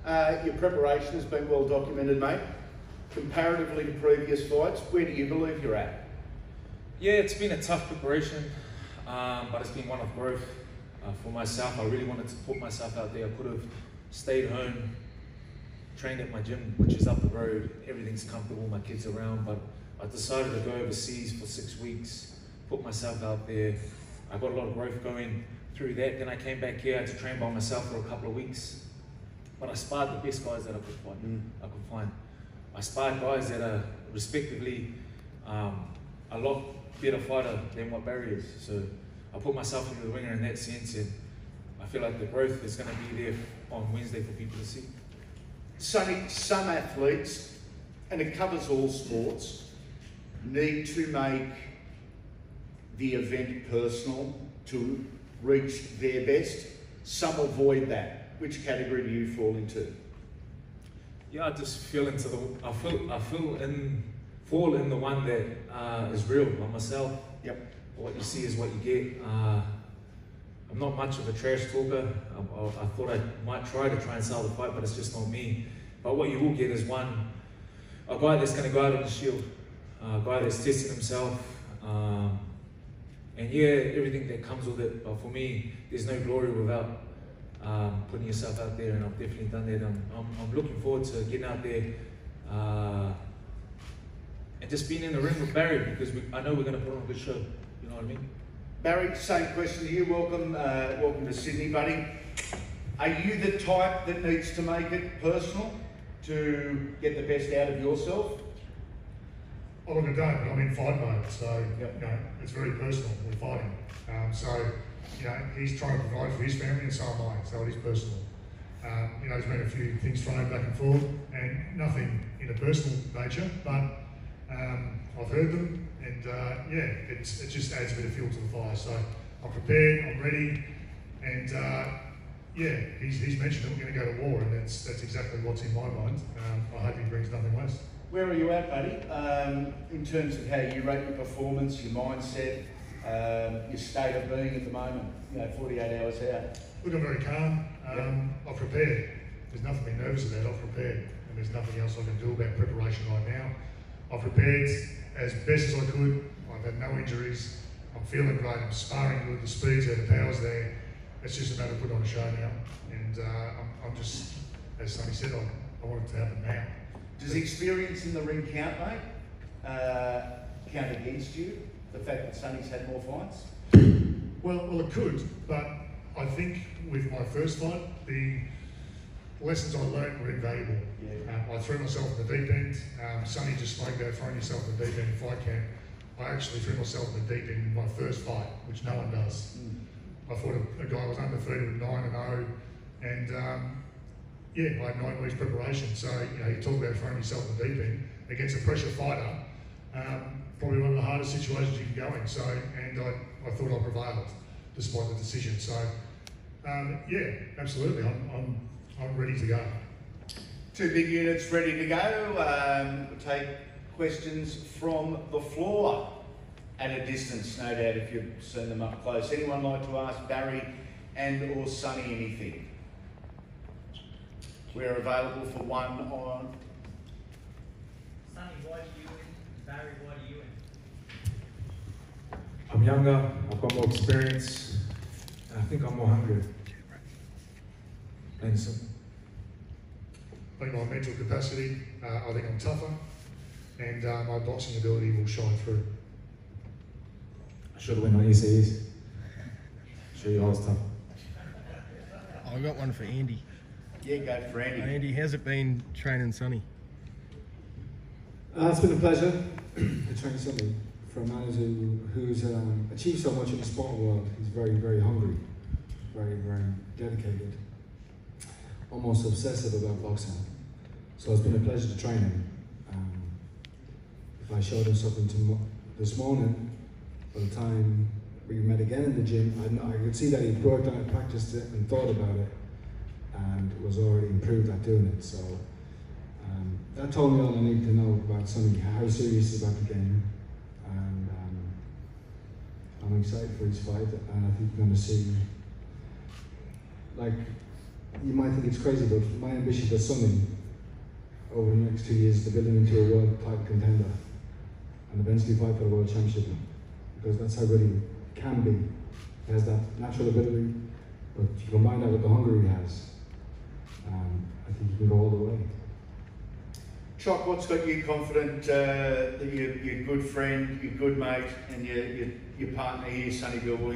Your preparation has been well documented, mate. Comparatively to previous fights, where do you believe you're at? Yeah, it's been a tough preparation, but it's been one of growth for myself. I really wanted to put myself out there. I could have stayed home, trained at my gym, which is up the road. Everything's comfortable, my kids around, but I decided to go overseas for 6 weeks, put myself out there. I got a lot of growth going through that. Then I came back here, I had to train by myself for a couple of weeks. But I sparred the best guys that I could find. I sparred guys that are respectively a lot better fighter than what Barry is. So I put myself into the ringer in that sense, and I feel like the growth is going to be there on Wednesday for people to see. Sonny, some athletes, and it covers all sports, need to make the event personal to reach their best. Some avoid that. Which category do you fall into? Yeah, I just feel into the. Fall in the one that is real, by myself. Yep. What you see is what you get. I'm not much of a trash talker. I thought I might try and sell the fight, but it's just not me. But what you will get is a guy that's going to go out on the shield, a guy that's testing himself, and yeah, everything that comes with it. But for me, there's no glory without putting yourself out there, and I've definitely done that. I'm looking forward to getting out there and just being in the ring with Barry, because I know we're going to put on a good show. You know what I mean? Barry, same question to you. Welcome to Sydney, buddy. Are you the type that needs to make it personal to get the best out of yourself? Oh, look, I don't, but I'm in fight mode, so you know, it's very personal. We're fighting. So, you know, he's trying to provide for his family, and so am I, so it is personal. You know, there's been a few things thrown back and forth, and nothing in a personal nature, but I've heard them, and yeah, it just adds a bit of fuel to the fire. So I'm prepared, I'm ready, and yeah, he's mentioned that we're going to go to war, and that's exactly what's in my mind. I hope he brings nothing less. Where are you at, buddy, in terms of how you rate your performance, your mindset, your state of being at the moment, you know, 48 hours out? Look, I'm very calm. I've prepared. There's nothing to be nervous about. I've prepared, and there's nothing else I can do about preparation right now. I've prepared as best as I could. I've had no injuries. I'm feeling great. I'm sparring good. The speed's there, the power's there. It's just a matter of putting on a show now. And I'm just, as Sonny said, I want it to happen now. Does experience in the ring count, mate? Count against you? The fact that Sonny's had more fights? Well, it could, but I think with my first fight, the lessons I learned were invaluable. Yeah. I threw myself in the deep end. Sonny just spoke about throwing yourself in the deep end in fight camp. I actually threw myself in the deep end in my first fight, which no one does. I fought a guy was undefeated with 9-0, and yeah, I had 9 weeks preparation. So you know, you talk about throwing yourself in the deep end against a pressure fighter. Probably one of the hardest situations you can go in. So, and I thought I prevailed despite the decision. So, yeah, absolutely, I'm ready to go. 2 big units ready to go. We'll take questions from the floor at a distance, no doubt, if you've seen them up close. Anyone like to ask Barry and or Sonny anything? We're available for one on. Sonny, why do you win? Barry, why do you win? I'm younger, I've got more experience, and I think I'm more hungry. Plain and simple. I think my mental capacity, I think I'm tougher, and my boxing ability will shine through. I should have went on ECs. Show you I was tough. I've got one for Andy. Yeah, go for Andy. Andy, how's it been training Sonny? It's been a pleasure to train Sonny for a man who's achieved so much in the sporting world. He's very, very hungry, very, very dedicated, almost obsessive about boxing. So it's been a pleasure to train him. If I showed him something this morning, by the time we met again in the gym, I could see that he'd worked on it, practiced it, and thought about it, and was already improved at doing it. So that told me all I need to know about Sonny, how serious he's about the game, and I'm excited for his fight, and I think we're going to see, like you might think it's crazy, but my ambition for Sonny over the next 2 years is to build him into a world title contender and eventually fight for the world championship. Because that's how good he can be. He has that natural ability, but if you combine that with the hunger he has, I think he can go all the way. Choc, what's got you confident that your good friend, your good mate, and your partner here, Sonny Bill Williams,